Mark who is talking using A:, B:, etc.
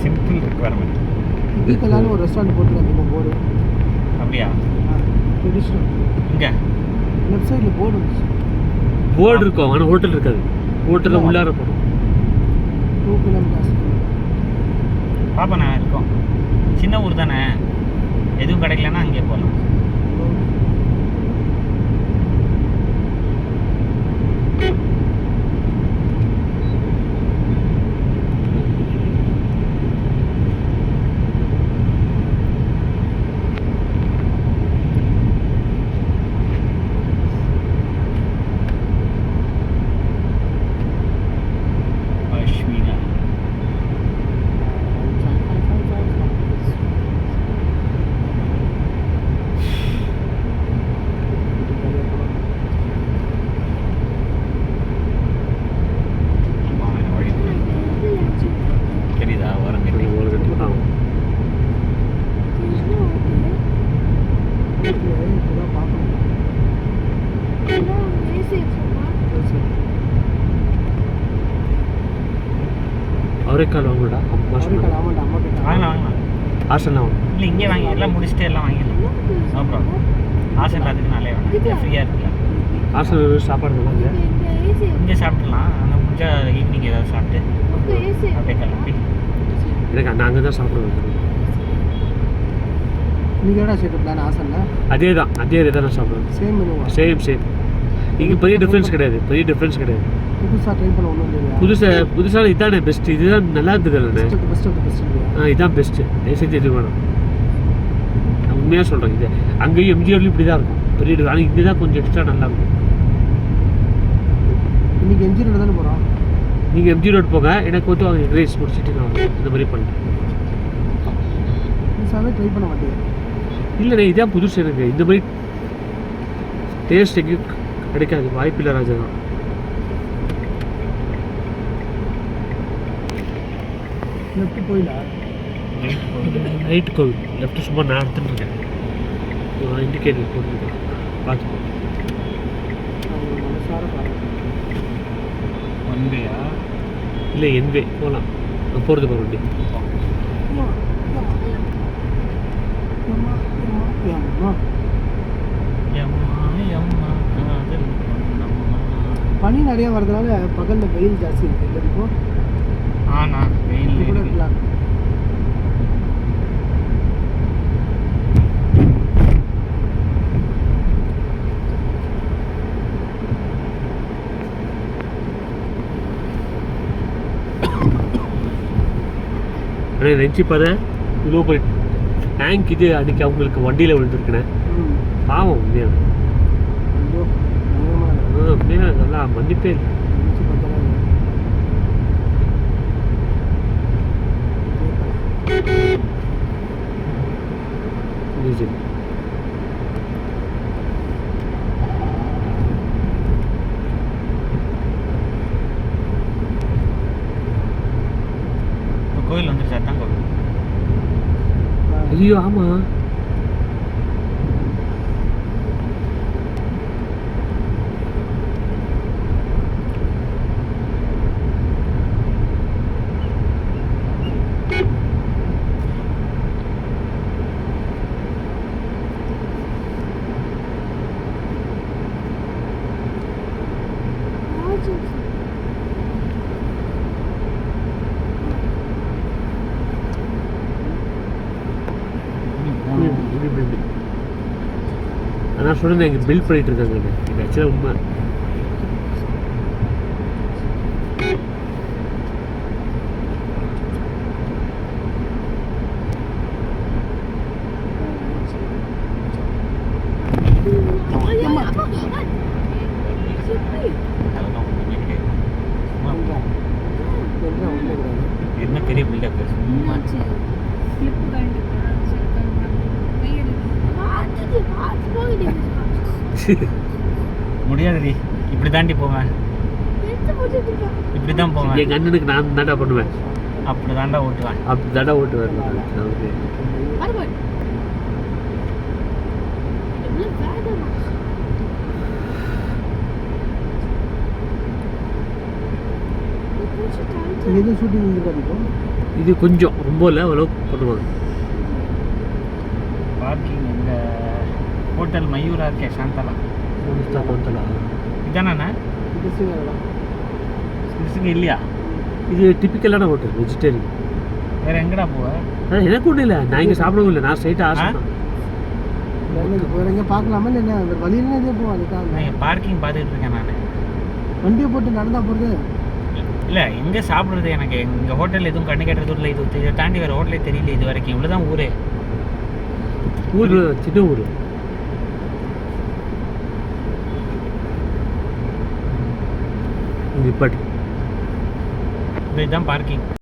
A: Simple requirement.
B: இதுக்கெல்லாம் ஒரு restaurant போட்டுருக்காங்க போர்டு.
A: அப்படியா?
B: ட்ரெடிஷ்னல்.
A: இங்கே
B: லெஃப்ட் சைடில் போர்டு வந்துச்சு.
C: போர்டு இருக்கும், ஆனால் ஹோட்டல் இருக்காது. ஹோட்டலில் உள்ளார போடும்.
B: 2 கிலோமீட்டர்ஸ்.
A: பாப்பா நான் இருக்கோம். சின்ன ஊர் தானே, எதுவும் கிடைக்கலன்னா அங்கேயே போகலாம்.
C: அவரைக்கால் வாங்கடா.
A: வாங்கலாம்.
C: ஆசல்லாம் வாங்க.
A: இல்லை இங்கே வாங்கி எல்லாம் முடிச்சுட்டு எல்லாம் வாங்கிடலாம். No problem. ஆசை எல்லாத்துக்கும் நாளே வேணாம். இங்கே ஃப்ரீயாக இருக்குல்ல.
C: ஆசல் சாப்பாடு நல்லா இங்கே
A: இங்கே சாப்பிட்லாம். ஆனால் முடிஞ்சால் ஈவினிங் ஏதாவது சாப்பிட்டு அப்படியே கிளம்பி.
C: எனக்கு நாங்கள் தான் சாப்பிடுவோம்.
B: நீங்கள் என்ன சேர்த்து பிளான் ஆசைன்னா
C: அதே தான் நான் சாப்பிடுவேன்.
B: சேம் மெனுவா?
C: சேம். இங்கே பெரிய டிஃப்ரென்ஸ் கிடையாது.
B: புதுசாக ட்ரை பண்ண ஒன்றும் இல்லையா?
C: புதுசாக இதானே பெஸ்ட். இதுதான் நல்லா இருந்தது. இதுதான் பெஸ்ட்டு. தயவுசெஞ்சு எது வேணும். நான் உண்மையாக சொல்கிறேன். இது அங்கேயும் எம்ஜிஆர்லையும் இப்படி தான் இருக்கும் பெரிய. ஆனால் இங்கே தான் கொஞ்சம் எக்ஸ்ட்ரா நல்லாயிருக்கும்.
B: இன்றைக்கி எம்ஜி ரோடு தானே போகிறோம்.
C: நீங்கள் எம்ஜி ரோடு போங்க. எனக்கு வந்து அவங்க ரேஸ் முடிச்சுட்டு நான் இந்த மாதிரி பண்ணுறேன்.
B: புதுசாகவே ட்ரை பண்ண மாட்டேன்.
C: இல்லைண்ணே, இதான் புதுசு. எனக்கு இந்த மாதிரி டேஸ்ட் எங்கேயும் கிடைக்காது. வாய்ப்பில்லை ராஜா தான்.
B: லெஃப்ட் போயிடா.
C: ரைட்டு கோவில் லெஃப்ட்டு சும்மா நான் எடுத்துட்டு இருக்கேன். இண்டிகேட்டர் போட்டுருக்கேன், பார்த்துக்கோ.
A: ஒன்வேயா
C: இல்லை என்வே போகலாம். நான் போகிறது போகிற வண்டி.
B: பனி நிறையா வரதுனால பகலில் வெயில் ஜாஸ்தி இருக்குது. இப்போ
A: ஆனால் வெயில்
B: கூட இருக்கலாம்.
C: ஆனால் நினச்சி பாரு, இவ்வளோ போய் டேங்க் இது அன்றைக்கி அவங்களுக்கு வண்டியில் விழுந்துருக்குண்ணே. பாவம் உண்மையாக. உண்மையாக நல்லா மன்னிப்பே இல்லை.
A: கோயில் வந்துருச்சு. அதான் கோவில்.
C: ஐயோ ஆமாம். நான் சொன்னேன் எங்கள் பில் பண்ணிட்டு இருக்காங்க. இது ஆக்சுவலாக உண்மை.
A: என்ன பெரிய பில்டப் முடியாதுடி. இப்படி தாண்டி போவேன். இப்படி தான் போவேன்.
C: எங்கள் அண்ணனுக்கு நான் தாண்டா பண்ணுவேன்.
A: அப்படி தாண்டா ஓட்டுவேன்.
C: அப்படி தாண்டா ஓட்டுவேன்.
B: எதுவும் ஷூட்டிங் இருக்காது இப்போ.
C: இது கொஞ்சம் ரொம்ப இல்லை ஓரளவுக்கு பண்ணுவாங்க.
A: பார்க்கிங் இந்த ஹோட்டல் மயூரா இருக்கே சாந்தலா இதானண்ணா? இதுக்கு இல்லையா?
C: இது டிப்பிக்கலான ஹோட்டல் வெஜிடேரியன்.
A: வேற எங்கடா போவ?
C: எனக்கு ஒன்றும் இல்லை, நான் இங்கே சாப்பிடவும் இல்லை, நான் ஸ்ட்ரைட்டாக ஆசை
B: வேற எங்கே பார்க்கலாமா இல்லை என்ன வேறு வழியில இதே போவோம் அதுக்காக.
A: நான் பார்க்கிங் பார்த்துக்கிட்டு இருக்கேன் நான்.
B: வண்டியை போட்டு நடந்தா போகிறது
A: இல்லை எங்கே சாப்பிட்றது எனக்கு இங்கே ஹோட்டல் எதுவும் கண்ணு கேட்டது இல்லை. இதை தாண்டி வேறு ஹோட்டலே தெரியல இது வரைக்கும். இவ்வளோ தான் ஊரே.
C: ஊர் சின்ன ஊர். நிப்பாட்டு
A: இதுதான் பார்க்கிங்.